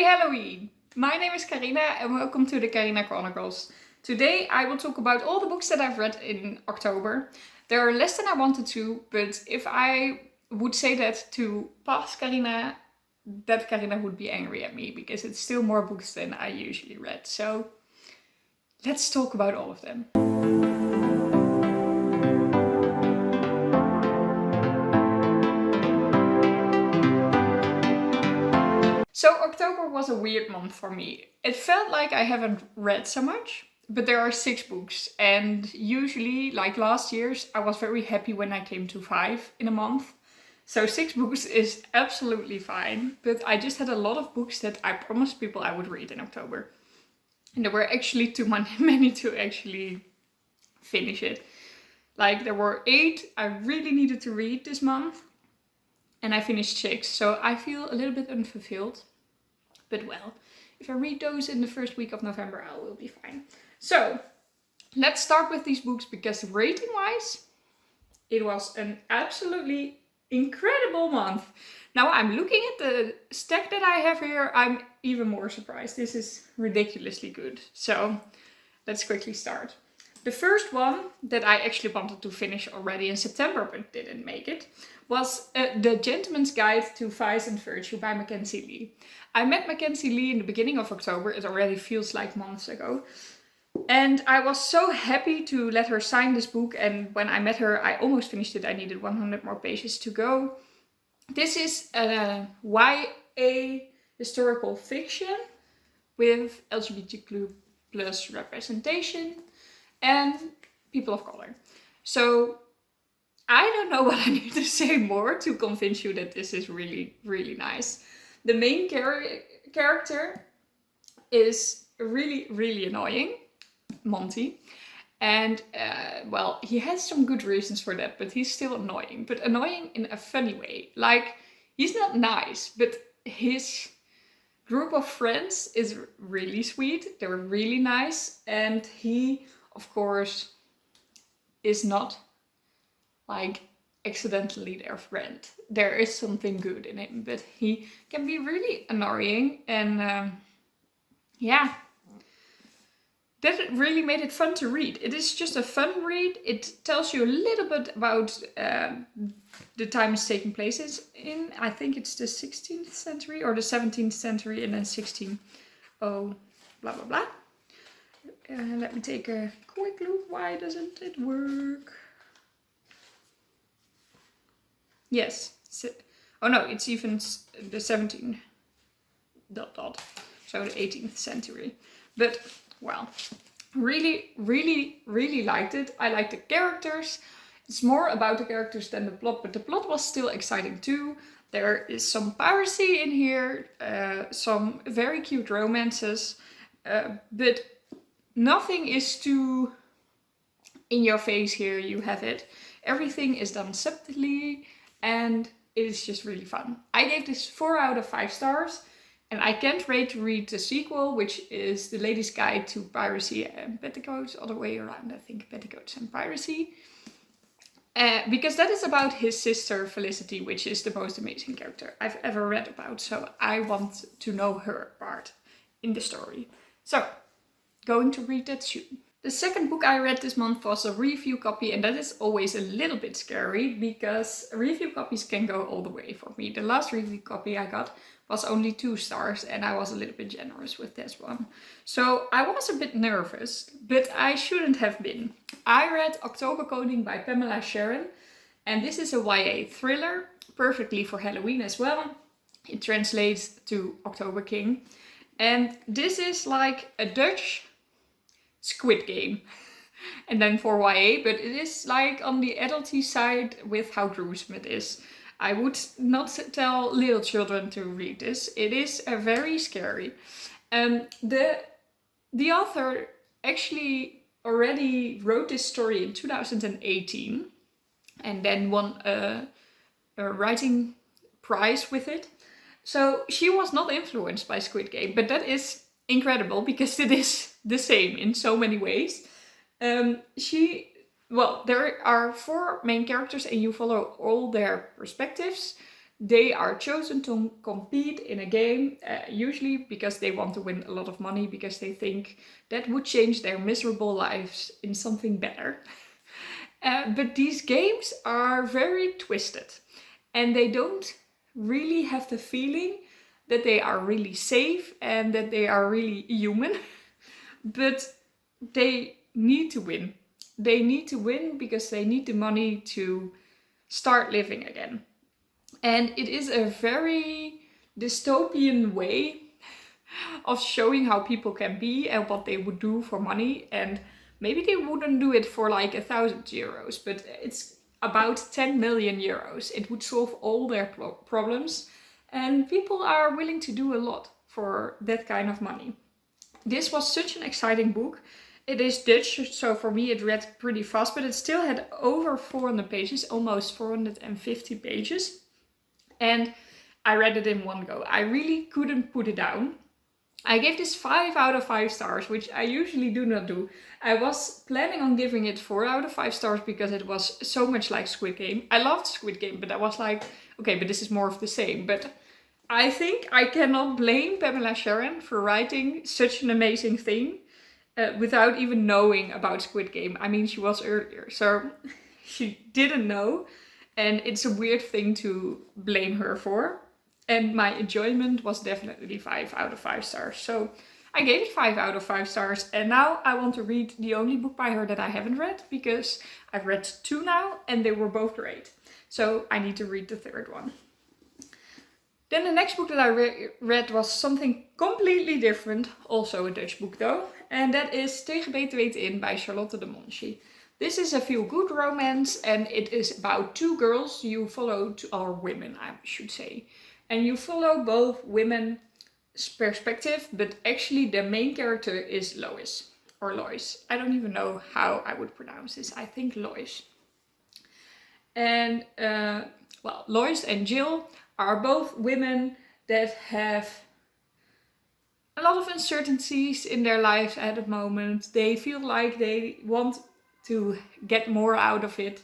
Halloween! My name is Carina and welcome to the Carina Chronicles. Today I will talk about all the books that I've read in October. There are less than I wanted to, but if I would say that to past Carina, that Carina would be angry at me because it's still more books than I usually read. So let's talk about all of them. So October was a weird month for me. It felt like I haven't read so much, but there are 6 books. And usually, like last year's, I was very happy when I came to 5 in a month. So 6 books is absolutely fine, but I just had a lot of books that I promised people I would read in October. And there were actually too many to actually finish it. Like there were 8 I really needed to read this month. And I finished 6, so I feel a little bit unfulfilled. But well, if I read those in the first week of November, I will be fine. So, let's start with these books because rating-wise, it was an absolutely incredible month. Now I'm looking at the stack that I have here, I'm even more surprised. This is ridiculously good. So, let's quickly start. The first one that I actually wanted to finish already in September but didn't make it was The Gentleman's Guide to Vice and Virtue by Mackenzi Lee. I met Mackenzi Lee in the beginning of October, it already feels like months ago. And I was so happy to let her sign this book, and when I met her I almost finished it, I needed 100 more pages to go. This is a YA historical fiction with LGBTQ plus representation and people of color. So I don't know what I need to say more to convince you that this is really, really nice. The main character is really, really annoying, Monty. And well, he has some good reasons for that, but he's still annoying. But annoying in a funny way. Like, he's not nice, but his group of friends is really sweet. They're really nice. And he, of course, is not like accidentally their friend. There is something good in him, but he can be really annoying, and yeah, that really made it fun to read. It is just a fun read. It tells you a little bit about the time it's taking place in. I think it's the 16th century or the 17th century, and then 16 blah blah blah. Let me take a quick look. Why doesn't it work? Yes. Oh no, it's even the 17 ... So the 18th century. But, well, really, really, really liked it. I like the characters. It's more about the characters than the plot, but the plot was still exciting too. There is some piracy in here, some very cute romances, but nothing is too in your face here. You have it. Everything is done subtly, and it is just really fun. I gave this 4 out of 5 stars, and I can't wait to read the sequel, which is The Lady's Guide to Piracy and Petticoats, other way around, I think, Petticoats and Piracy. Because that is about his sister Felicity, which is the most amazing character I've ever read about, so I want to know her part in the story. So, going to read that soon. The second book I read this month was a review copy, and that is always a little bit scary because review copies can go all the way for me. The last review copy I got was only 2 stars, and I was a little bit generous with this one. So I was a bit nervous, but I shouldn't have been. I read Oktober, Koning by Pamela, Sharon, and this is a YA thriller, perfectly for Halloween as well. It translates to October King, and this is like a Dutch Squid Game. And then for YA, but it is like on the adulty side with how gruesome it is. I would not tell little children to read this. It is very scary. The author actually already wrote this story in 2018 and then won a writing prize with it. So she was not influenced by Squid Game, but that is incredible because it is the same in so many ways. Well, there are 4 main characters and you follow all their perspectives. They are chosen to compete in a game, usually because they want to win a lot of money, because they think that would change their miserable lives in something better. But these games are very twisted, and they don't really have the feeling that they are really safe and that they are really human. But they need to win. They need to win because they need the money to start living again. And it is a very dystopian way of showing how people can be and what they would do for money. And maybe they wouldn't do it for like €1,000, but it's about 10 million euros. It would solve all their problems. And people are willing to do a lot for that kind of money. This was such an exciting book. It is Dutch, so for me it read pretty fast, but it still had over 400 pages, almost 450 pages. And I read it in one go. I really couldn't put it down. I gave this 5 out of 5 stars, which I usually do not do. I was planning on giving it 4 out of 5 stars because it was so much like Squid Game. I loved Squid Game, but I was like, okay, but this is more of the same. But I think I cannot blame Pamela Sharon for writing such an amazing thing without even knowing about Squid Game. I mean, she was earlier, so she didn't know. And it's a weird thing to blame her for. And my enjoyment was definitely 5 out of 5 stars. So I gave it 5 out of 5 stars. And now I want to read the only book by her that I haven't read, because I've read 2 now and they were both great. So I need to read the 3rd one. Then the next book that I read was something completely different. Also a Dutch book though. And that is Tegen, Weten by Charlotte deMonchy. This is a feel-good romance, and it is about 2 girls you follow, or women I should say. And you follow both women's perspective, but actually the main character is Lois, or Lois. I don't even know how I would pronounce this. I think Lois. And well, Lois and Jill are both women that have a lot of uncertainties in their lives at the moment. They feel like they want to get more out of it,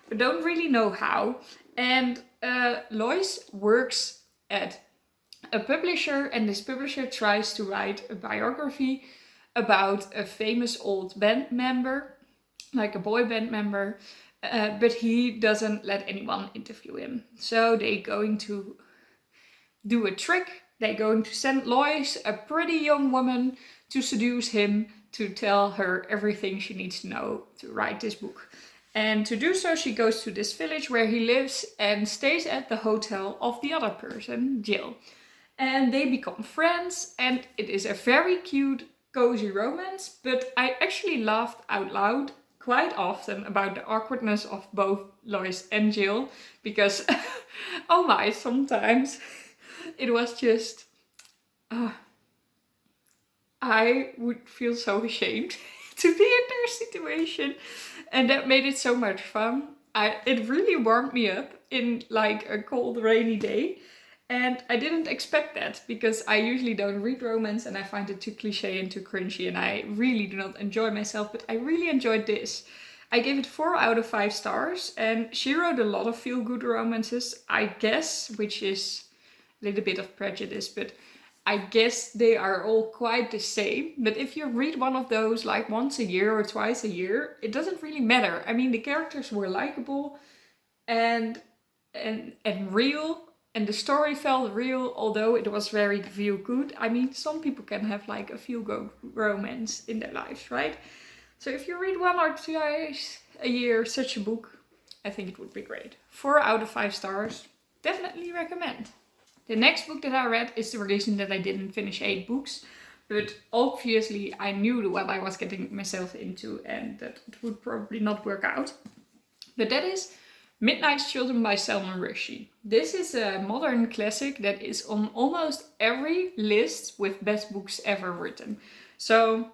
but don't really know how. And Lois works at a publisher, and this publisher tries to write a biography about a famous old band member, like a boy band member, but he doesn't let anyone interview him. So they're going to do a trick. They're going to send Lois, a pretty young woman, to seduce him, to tell her everything she needs to know to write this book. And to do so, she goes to this village where he lives and stays at the hotel of the other person, Jill. And they become friends, and it is a very cute, cozy romance, but I actually laughed out loud quite often about the awkwardness of both Lois and Jill, because oh my, sometimes it was just I would feel so ashamed to be in their situation, and that made it so much fun. It really warmed me up in like a cold rainy day, and I didn't expect that because I usually don't read romance and I find it too cliche and too cringy, and I really do not enjoy myself, but I really enjoyed this. I gave it 4 out of 5 stars, and she wrote a lot of feel-good romances, I guess, which is a little bit of prejudice, but I guess they are all quite the same. But if you read one of those like once a year or twice a year, it doesn't really matter. I mean, the characters were likable and real, and the story felt real, although it was very feel good. I mean, some people can have like a feel good romance in their lives, right? So if you read 1 or 2 times a year such a book, I think it would be great. 4 out of 5 stars, definitely recommend. The next book that I read is the reason that I didn't finish 8 books, but obviously I knew what I was getting myself into and that it would probably not work out. But that is Midnight's Children by Salman Rushdie. This is a modern classic that is on almost every list with best books ever written. So,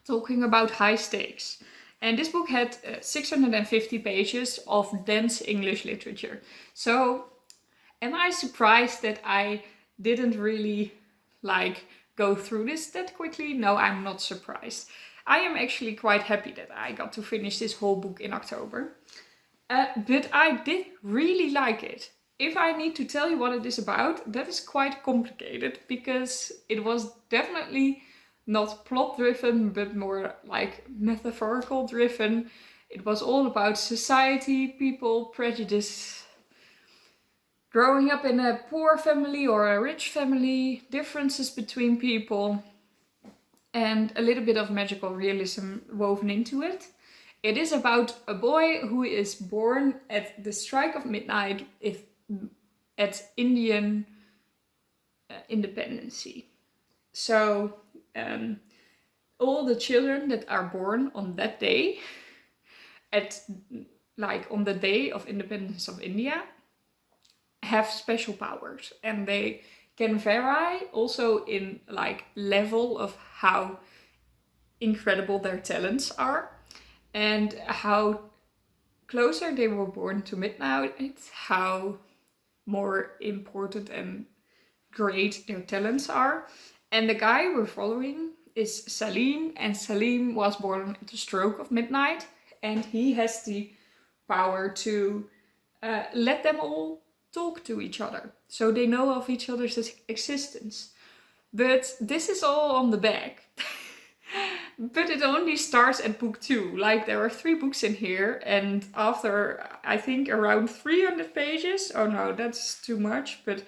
talking about high stakes. And this book had 650 pages of dense English literature. So, am I surprised that I didn't really go through this that quickly? No, I'm not surprised. I am actually quite happy that I got to finish this whole book in October. But I did really like it. if I need to tell you what it is about, that is quite complicated because it was definitely not plot driven, but more like metaphorical driven. It was all about society, people, prejudice, growing up in a poor family or a rich family, differences between people, and a little bit of magical realism woven into it. It is about a boy who is born at the strike of midnight at Indian independency. So all the children that are born on that day, on the day of independence of India, have special powers, and they can vary also in like level of how incredible their talents are and how closer they were born to midnight, how more important and great their talents are. And the guy we're following is Salim, and Salim was born at the stroke of midnight, and he has the power to let them all talk to each other, so they know of each other's existence. But this is all on the back. But it only starts at book 2. Like, there are 3 books in here, and after, I think, around 300 pages, oh no, that's too much, but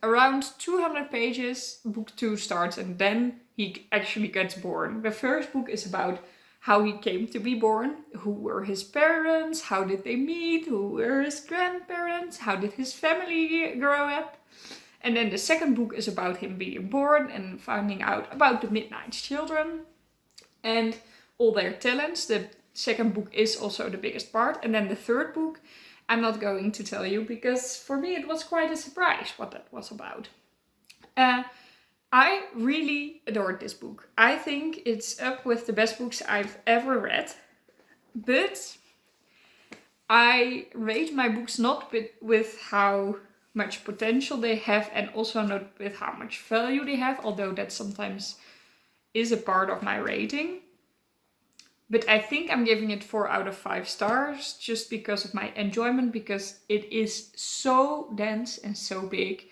around 200 pages, book 2 starts, and then he actually gets born. The first book is about how he came to be born, who were his parents, how did they meet, who were his grandparents, how did his family grow up. And then the second book is about him being born and finding out about the Midnight Children and all their talents. The second book is also the biggest part. And then the third book, I'm not going to tell you because for me it was quite a surprise what that was about. I really adored this book. I think it's up with the best books I've ever read. But I rate my books not with how much potential they have and also not with how much value they have, although that sometimes is a part of my rating. But I think I'm giving it 4 out of 5 stars just because of my enjoyment, because it is so dense and so big.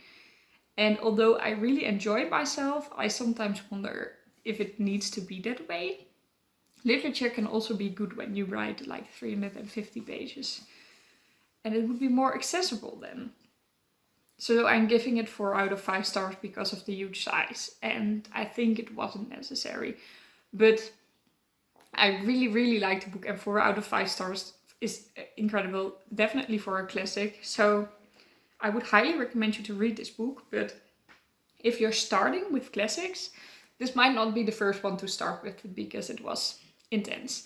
And although I really enjoy myself, I sometimes wonder if it needs to be that way. Literature can also be good when you write like 350 pages. And it would be more accessible then. So I'm giving it 4 out of 5 stars because of the huge size. And I think it wasn't necessary. But I really, really like the book. And 4 out of 5 stars is incredible. Definitely for a classic. So I would highly recommend you to read this book. But if you're starting with classics, this might not be the first one to start with because it was intense.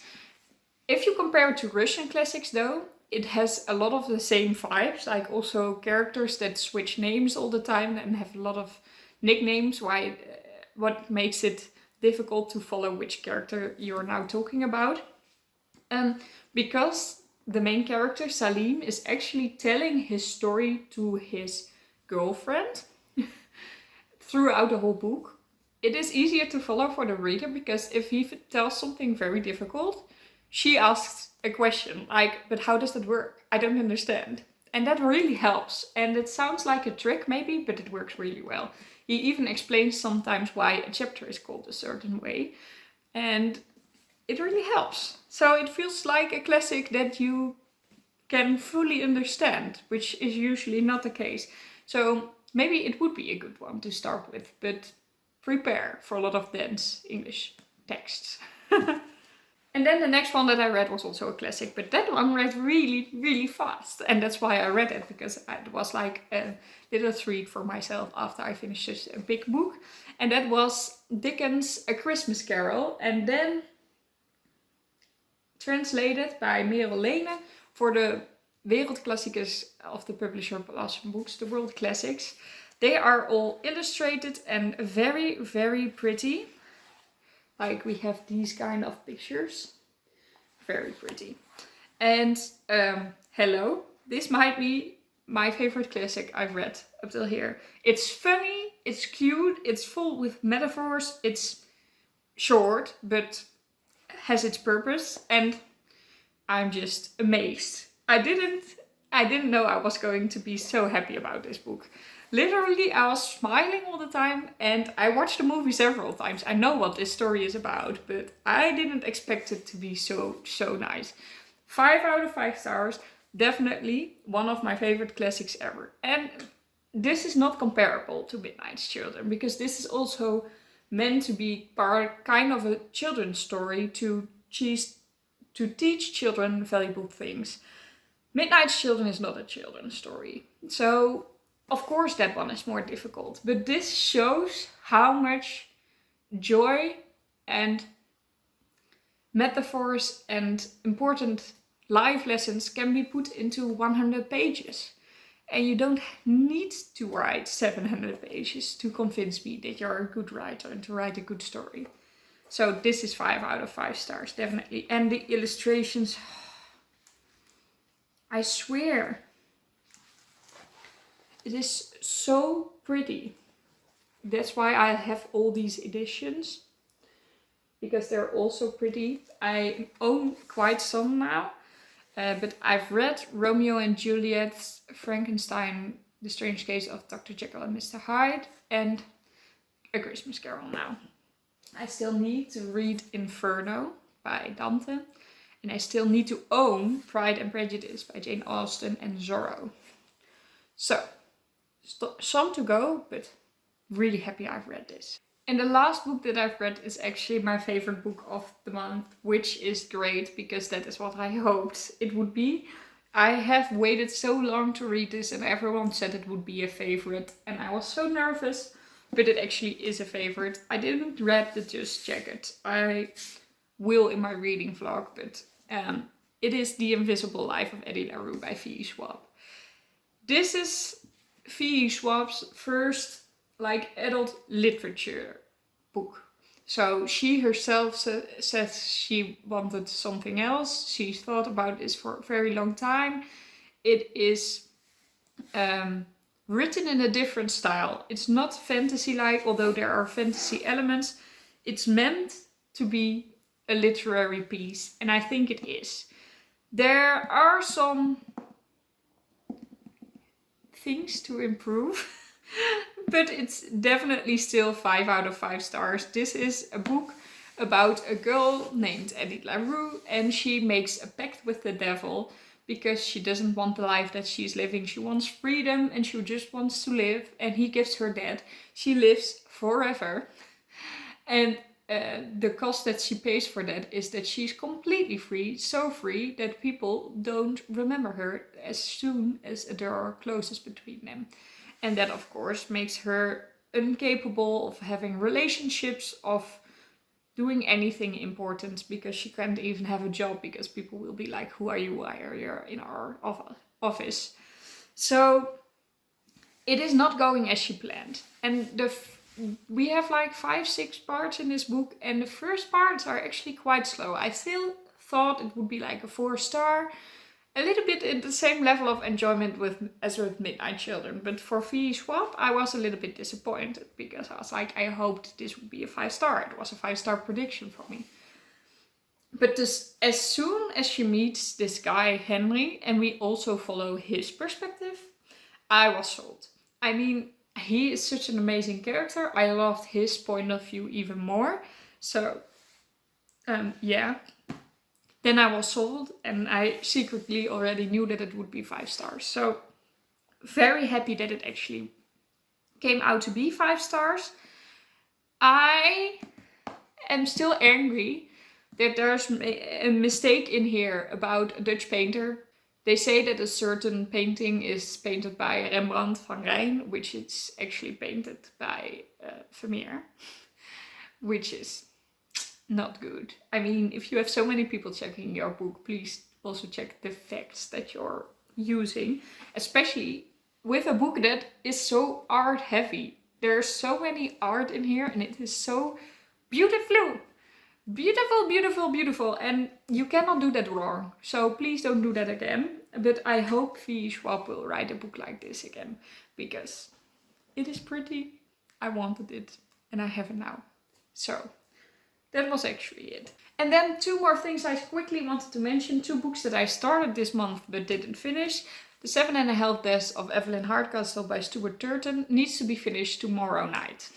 If you compare it to Russian classics though, it has a lot of the same vibes, like also characters that switch names all the time and have a lot of nicknames, what makes it difficult to follow which character you're now talking about. Because the main character, Salim, is actually telling his story to his girlfriend throughout the whole book. It is easier to follow for the reader because if he tells something very difficult, she asks a question like, but how does that work? I don't understand. And that really helps. And it sounds like a trick maybe, but it works really well. He even explains sometimes why a chapter is called a certain way. And it really helps. So it feels like a classic that you can fully understand, which is usually not the case. So maybe it would be a good one to start with, but prepare for a lot of dense English texts. And then the next one that I read was also a classic, but that one read really, really fast. And that's why I read it, because it was like a little treat for myself after I finished such a big book. And that was Dickens' A Christmas Carol, and then translated by Merel Lene for the Wereldklassiekers of the publisher Blossom Books, the World Classics. They are all illustrated and very, very pretty. Like we have these kind of pictures. Very pretty. And hello, this might be my favorite classic I've read up till here. It's funny, it's cute, it's full with metaphors, it's short, but has its purpose. And I'm just amazed. I didn't I didn't know I was going to be so happy about this book. Literally, I was smiling all the time, and I watched the movie several times. I know what this story is about, but I didn't expect it to be so nice. 5 out of 5 stars. Definitely one of my favorite classics ever. And this is not comparable to Midnight's Children, because this is also meant to be kind of a children's story to teach children valuable things. Midnight's Children is not a children's story. So, of course, that one is more difficult. But this shows how much joy and metaphors and important life lessons can be put into 100 pages. And you don't need to write 700 pages to convince me that you're a good writer and to write a good story. So this is 5 out of 5 stars, definitely. And the illustrations, I swear, it is so pretty. That's why I have all these editions, because they're also pretty. I own quite some now, but I've read Romeo and Juliet, Frankenstein, The Strange Case of Dr. Jekyll and Mr. Hyde, and A Christmas Carol now. I still need to read Inferno by Dante. And I still need to own Pride and Prejudice by Jane Austen and Zorro. So, some to go, but really happy I've read this. And the last book that I've read is actually my favorite book of the month, which is great because that is what I hoped it would be. I have waited so long to read this and everyone said it would be a favorite. And I was so nervous, but it actually is a favorite. I didn't read the Just Jacket. I will in my reading vlog, but it is The Invisible Life of Addie LaRue by V.E. Schwab. This is V.E. Schwab's first adult literature book. So she herself says she wanted something else. She thought about this for a very long time. It is written in a different style. It's not fantasy-like, although there are fantasy elements. It's meant to be a literary piece, and I think it is. There are some things to improve, but it's definitely still 5 out of 5 stars. This is a book about a girl named Addie LaRue, and she makes a pact with the devil because she doesn't want the life that she's living. She wants freedom and she just wants to live, and he gives her that. She lives forever, and the cost that she pays for that is that she's completely free, so free that people don't remember her as soon as a door closes between them. And that, of course, makes her incapable of having relationships, of doing anything important, because she can't even have a job because people will be like, who are you? Why are you in our office? So it is not going as she planned. And we have 5-6 parts in this book, and the first parts are actually quite slow. I still thought it would be a 4-star, a little bit at the same level of enjoyment as with Midnight Children. But for V.E. Schwab, I was a little bit disappointed because I was I hoped this would be a 5-star. It was a 5-star prediction for me. But as soon as she meets this guy, Henry, and we also follow his perspective, I was sold. I mean, he is such an amazing character. I loved his point of view even more. So, yeah. Then I was sold, and I secretly already knew that it would be 5 stars. So, very happy that it actually came out to be 5 stars. I am still angry that there's a mistake in here about a Dutch painter. They say that a certain painting is painted by Rembrandt van Rijn, which is actually painted by Vermeer, which is not good. I mean, if you have so many people checking your book, please also check the facts that you're using, especially with a book that is so art heavy. There's so many art in here, and it is so beautiful. Beautiful, beautiful, beautiful. And you cannot do that wrong. So please don't do that again. But I hope V.E. Schwab will write a book like this again, because it is pretty. I wanted it and I have it now. So that was actually it. And then 2 more things I quickly wanted to mention. 2 books that I started this month but didn't finish. The 7.5 Deaths of Evelyn Hardcastle by Stuart Turton needs to be finished tomorrow night.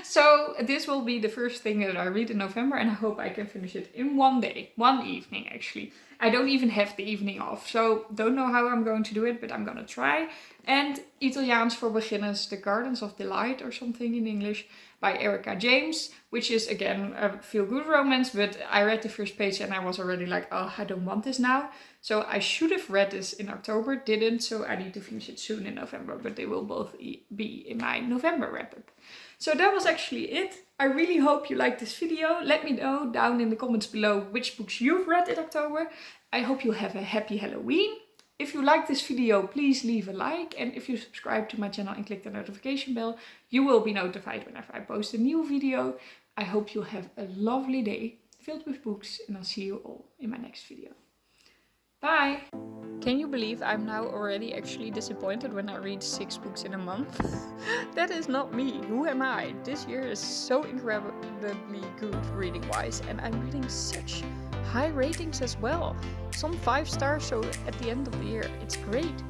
So this will be the first thing that I read in November, and I hope I can finish it in one day, one evening actually. I don't even have the evening off, so don't know how I'm going to do it, but I'm gonna try. And Italiaans for Beginners, The Gardens of Delight or something in English, by Erica James, which is again a feel-good romance, but I read the first page and I was already like, oh, I don't want this now. So I should have read this in October, didn't, so I need to finish it soon in November, but they will both be in my November wrap-up. So that was actually it. I really hope you liked this video. Let me know down in the comments below which books you've read in October. I hope you have a happy Halloween. If you like this video, please leave a like, and if you subscribe to my channel and click the notification bell, you will be notified whenever I post a new video. I hope you have a lovely day filled with books, and I'll see you all in my next video. Bye! Can you believe I'm now already actually disappointed when I read 6 books in a month? That is not me. Who am I? This year is so incredibly good reading wise, and I'm reading such high ratings as well. Some 5 stars, so at the end of the year, it's great.